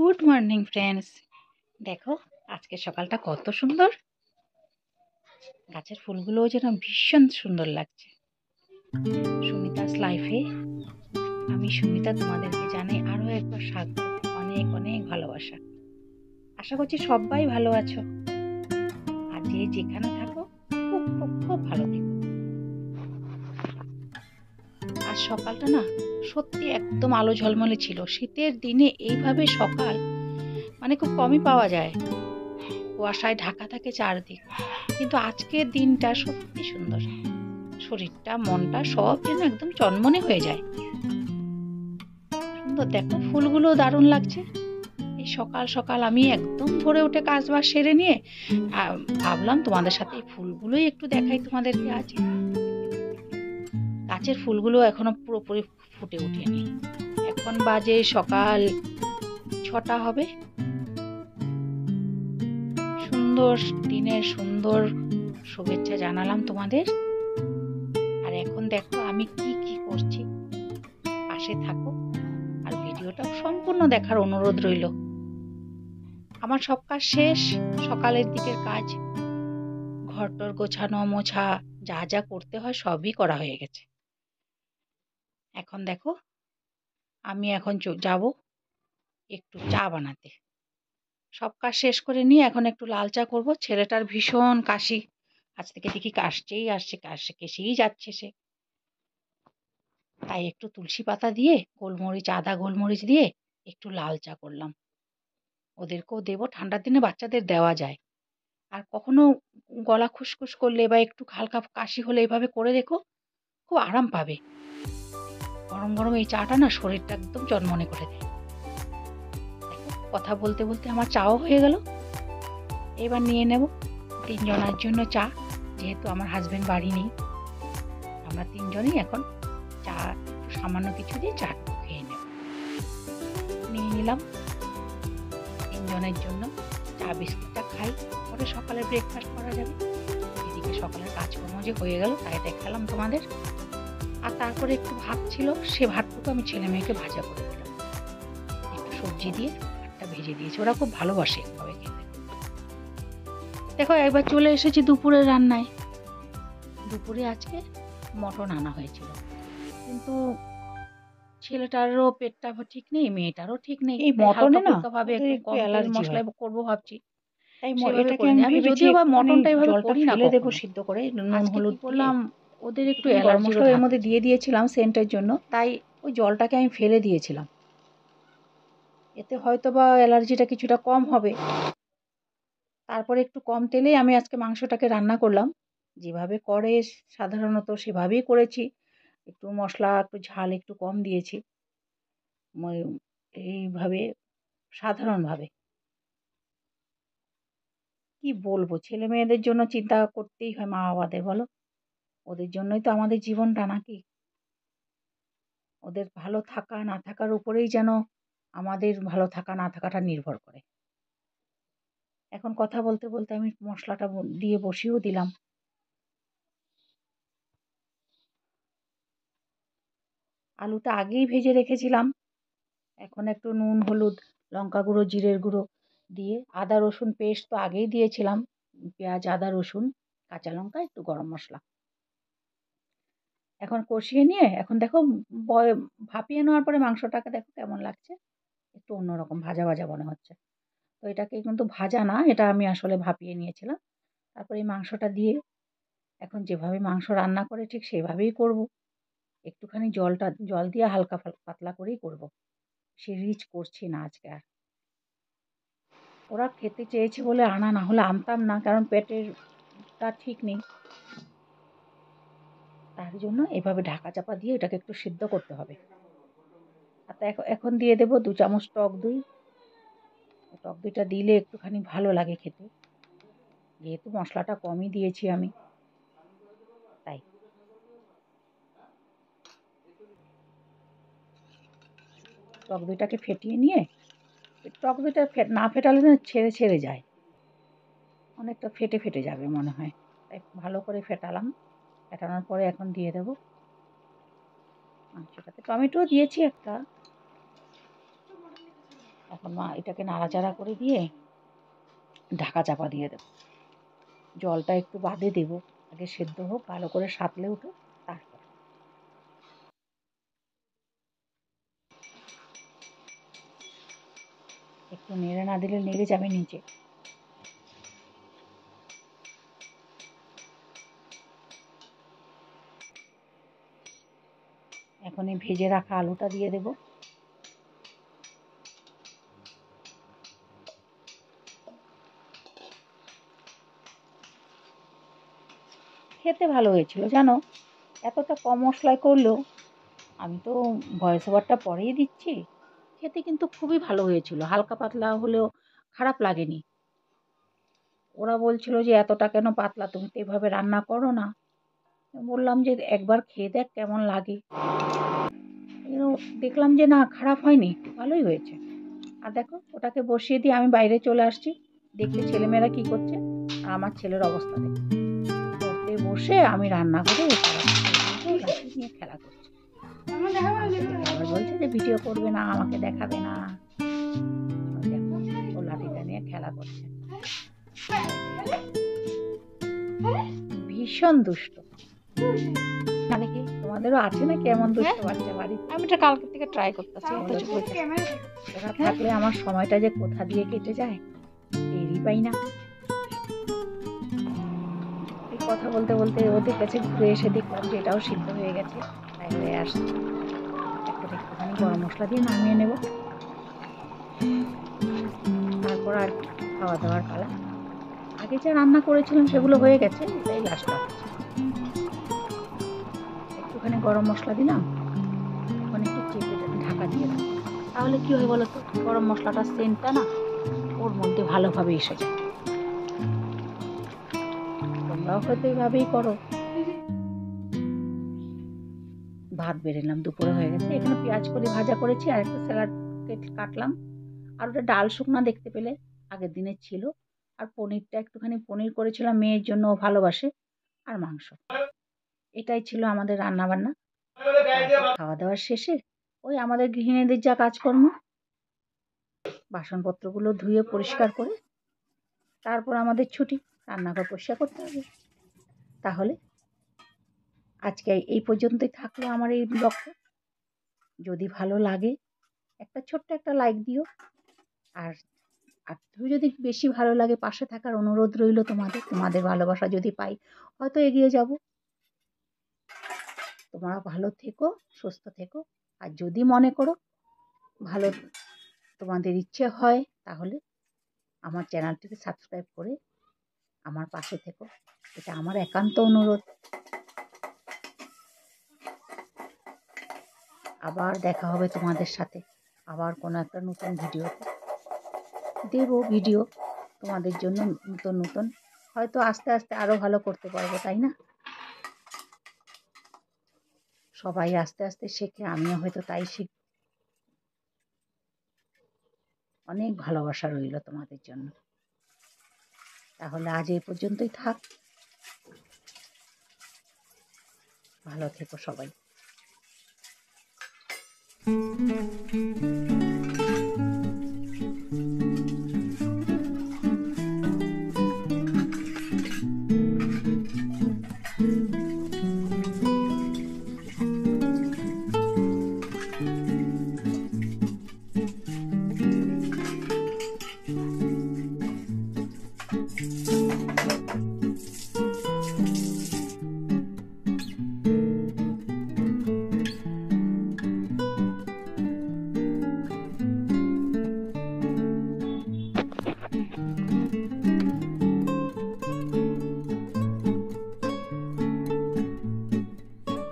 Good morning friends. দেখো আজকে সকালটা কত সুন্দর, গাছের ফুলগুলোও যেন ভীষণ সুন্দর লাগছে। সুমিতাস লাইফে আমি সুমিতা তোমাদেরকে জানাই আরও একবার স্বাগত, অনেক অনেক ভালোবাসা। আশা করছি সবাই ভালো আছো, আর যে যেখানে থাকো খুব খুব খুব ভালো থেকো। আজ সকালটা না সত্যি একদম আলো ঝলমলে ছিল। শীতের দিনে এইভাবে সকাল মানে খুব কমই পাওয়া যায়, কুয়াশায় ঢাকা থাকে চারদিক। কিন্তু আজকের দিনটা সত্যি সুন্দর, শরীরটা মনটা সব যেন একদম চনমনে হয়ে যায়। সুন্দর, দেখো ফুলগুলো দারুণ লাগছে। এই সকাল সকাল আমি একদম ভোরে উঠে কাজবাজ সেরে নিয়ে ভাবলাম তোমাদের সাথে এই ফুলগুলোই একটু দেখাই তোমাদেরকে। আজ গাছের ফুলগুলো এখনো পুরোপুরি ফুটে ওঠেনি। এখন বাজে সকাল 6টা হবে। সুন্দর দিনের সুন্দর শুভেচ্ছা জানালাম তোমাদের। আর এখন দেখো আমি কি কি করছি, পাশে থাকো আর ভিডিওটা সম্পূর্ণ দেখার অনুরোধ রইল। আমার সব কাজ শেষ, সকালের দিকের কাজ, ঘরটর গোছানো মোছা যা যা করতে হয় সবই করা হয়ে গেছে। এখন দেখো আমি এখন যাব একটু চা বানাতে। সব কাজ শেষ করে নিয়ে এখন একটু লাল চা করব। ছেলেটার ভীষণ কাশি, আজ থেকে দেখি কাশছেই আসছে, কেসেই যাচ্ছে সে। তাই একটু তুলসী পাতা দিয়ে গোলমরিচ, আদা গোলমরিচ দিয়ে একটু লাল চা করলাম। ওদেরকেও দেবো, ঠান্ডার দিনে বাচ্চাদের দেওয়া যায়। আর কখনো গলা খুসখুস করলে বা একটু হালকা কাশি হলে এভাবে করে দেখো, খুব আরাম পাবে। গরম গরম এই চাটা না শরীরটা একদম চনমনে করে দেয়। দেখো কথা বলতে বলতে আমার চাও হয়ে গেল। এবার নিয়ে নেব 3 জনের জন্য চা, যেহেতু আমার হাজবেন্ড বাড়ি নেই। আমরা 3 জনই এখন চা সামান্য কিছু দিয়ে চা খেয়ে নেব। নিয়ে নিলাম 3 জনের জন্য চা, বিস্কুটটা খাই, পরে সকালে ব্রেকফাস্ট করা যাবে। এদিকে সকালের কাজকর্ম যে হয়ে গেল তাই দেখালাম তোমাদের। আর তারপরে একটু ভাত ছিল, সে ভাতটুকু আমি ছেলে মেয়েকে ভাজা করে দিলাম, একটু সবজি দিয়ে ভাতটা ভেজে দিয়েছি। ওরা খুব ভালোবাসে এভাবে খেতে। দেখো একবার চলে এসেছি দুপুরের রান্নায়। দুপুরে আজকে মটন আনা হয়েছিল, কিন্তু ছেলেটারও পেটটা ঠিক নেই, মেয়েটারও ঠিক নেই। এই মটনে না ভাবে একটু কম তেল মশলায় করবো ভাবছি, তাই সেভাবে এটাকে করিনি। আমি আমি ভেবেছি যদিও বা একটুখানি মটনটা এভাবে জলটা করি না ফেলে দেবো কখনো। সিদ্ধ করে নুন আজকে হলুদ কি করলাম, ওদের একটু একটুখানি এলাচ গরম জিরে মশলা এর মধ্যে ঢাকতে দিয়ে দিয়েছিলাম সেন্টের জন্য, তাই ওই জলটাকে আমি ফেলে দিয়েছিলাম। এতে হয়তো বা অ্যালার্জিটা কিছুটা কম হবে। তারপরে একটু কম তেলেই আমি আজকে মাংসটাকে রান্না করলাম, যেভাবে করে সাধারণত সেভাবেই করেছি। একটু মশলা, একটু ঝাল একটু কম দিয়েছি, এইভাবে সাধারণভাবে। কি বলবো, ছেলে মেয়েদের জন্য চিন্তা করতেই হয় মা বাবাদের, বলো? ওদের জন্যই তো আমাদের জীবনটা, নাকি? ওদের ভালো থাকা না থাকার উপরেই যেন আমাদের ভালো থাকা না থাকাটা নির্ভর করে। এখন কথা বলতে বলতে আমি মশলাটা দিয়ে বসিয়েও দিলাম। আলুটা আগেই ভেজে রেখেছিলাম। এখন একটু নুন হলুদ লঙ্কা গুঁড়ো জিরের গুঁড়ো দিয়ে, আদা রসুন পেস্ট তো আগেই দিয়েছিলাম, পেঁয়াজ আদা রসুন কাঁচা লঙ্কা একটু গরম মশলা। এখন কষিয়ে নিয়ে এখন দেখো ভাপিয়ে নেওয়ার পরে মাংসটাকে দেখো কেমন লাগছে, একটু অন্যরকম ভাজা ভাজা মনে হচ্ছে। তো এটাকে কিন্তু ভাজা না, এটা আমি আসলে ভাপিয়ে নিয়েছিলাম। তারপরে এই মাংসটা দিয়ে এখন যেভাবে মাংস রান্না করে ঠিক সেভাবেই করব। একটুখানি জল দিয়ে হালকা পাতলা করেই করব, সে রিচ করছি না আজকে আর। ওরা খেতে চেয়েছে বলে আনা, না হলে আনতাম না, কারণ পেটেরটা ঠিক নেই। তার জন্য এভাবে ঢাকা চাপা দিয়ে এটাকে একটু সিদ্ধ করতে হবে। আর এখন দিয়ে দেবো 2 চামচ টক দই। টক দইটা দিলে একটুখানি ভালো লাগে খেতে, যেহেতু মশলাটা কমই দিয়েছি আমি, তাই। টক দইটাকে ফেটিয়ে নিয়ে, টক দইটা না ফেটালে না ছেড়ে ছেড়ে যায়, অনেকটা ফেটে ফেটে যাবে মনে হয়। তাই ভালো করে ফেটালাম। ফেটানোর পরে এখন দিয়ে দেবো মাংসটাতে। টমেটো দিয়েছি একটা, এখন এটাকে নাড়াচাড়া করে দিয়ে ঢাকা চাপা দিয়ে দেবো। জলটা একটু বাদে দেবো, আগে সেদ্ধ হোক, ভালো করে সাঁতলে উঠুক, তারপর। একটু নেড়ে না দিলে লেগে যাবে নিচে। এখন এই ভেজে রাখা আলুটা দিয়ে দেব। খেতে ভালো হয়েছিল জানো, এতটা কম মশলায় করলেও, আমি তো ভয়েস ওভারটা পরেই দিচ্ছি, খেতে কিন্তু খুবই ভালো হয়েছিল। হালকা পাতলা হলেও খারাপ লাগেনি। ওরা বলছিল যে এতটা কেন পাতলা, তুমি তো এভাবে রান্না করো না। বললাম যে একবার খেয়ে দেখ কেমন লাগে। দেখলাম যে না, খারাপ হয়নি, ভালোই হয়েছে। আর দেখো, ওটাকে বসিয়ে দিয়ে আমি বাইরে চলে আসছি দেখতে ছেলেমেয়েরা কি করছে। আর আমার ছেলের অবস্থা দেখো, পড়তে বসে আমি রান্নাঘরে লাঠি নিয়ে খেলা করছে। আবার বলছে যে ভিডিও করবে না, আমাকে দেখাবে না। দেখো, ও লাঠিটা নিয়ে খেলা করছে, ভীষণ দুষ্ট। দেখি তোমাদেরও আছে নাকি এমন দুষ্ট বাচ্চা বাড়িতে? আমি এটা কালকে থেকে ট্রাই করতেছি। ওরা থাকলে আমার সময়টা যে কোথা দিয়ে কেটে যায় টেরই পাই না। এই কথা বলতে বলতে ওদের কাছে ঘুরে এসে দেখলাম যে এটাও সিদ্ধ হয়ে গেছে, তাই হয়ে আসছে। একটুখানি গরম মশলা দিয়ে নামিয়ে নেব, তারপর আর খাওয়া দাওয়ার পালা। আগে যা রান্না করেছিলাম সেগুলো হয়ে গেছে, এটাই লাস্ট আছে। একটুখানি গরম মশলা দিলাম, এখন একটু চেপে ঢাকা দিয়ে দেবো। তাহলে কি হয় বলো তো, গরম মশলাটার সেন্টটা না ওর মধ্যে ভালোভাবে এসে যায়। তোমরাও হয়তো এইভাবেই করো। ভাত বেড়ে নিলাম, দুপুরে হয়ে গেছে। এখানে পেঁয়াজ কলি ভাজা করেছি, আর একটা স্যালাড কাটলাম, আর ওটা ডাল শুকনা দেখতে পেলে আগের দিনের ছিল। আর পনিরটা একটুখানি পনির করেছিলাম মেয়ের জন্য, ও ভালোবাসে, আর মাংস। এটাই ছিল আমাদের রান্না বান্না। খাওয়া দাওয়ার শেষে ওই আমাদের গৃহিণীদের যা কাজকর্ম, বাসনপত্রগুলো ধুয়ে পরিষ্কার করে তারপর আমাদের ছুটি, রান্নাঘর পরিষ্কার করতে হবে। তাহলে আজকে এই পর্যন্তই থাকলো আমার এই ব্লগটা। যদি ভালো লাগে একটা ছোট্ট একটা লাইক দিও, আর আর তুমি যদি বেশি ভালো লাগে পাশে থাকার অনুরোধ রইল তোমাদের ভালোবাসা যদি পাই হয়তো এগিয়ে যাব। তোমরা ভালো থেকো, সুস্থ থেকো। আর যদি মনে করো ভালো তোমাদের ইচ্ছে হয়, তাহলে আমার চ্যানেলটিকে সাবস্ক্রাইব করে আমার পাশে থেকো, এটা আমার একান্ত অনুরোধ। আবার দেখা হবে তোমাদের সাথে, আবার কোনো একটা নতুন ভিডিওতে দেবো ভিডিও তোমাদের জন্য, নতুন নতুন। হয়তো আস্তে আস্তে আরও ভালো করতে পারবো, তাই না? সবাই আস্তে আস্তে শেখে, আমিও হয়তো তাই শিখব। অনেক ভালোবাসা রইল তোমাদের জন্য। তাহলে আজ এই পর্যন্তই থাক, ভালো থেকো সবাই।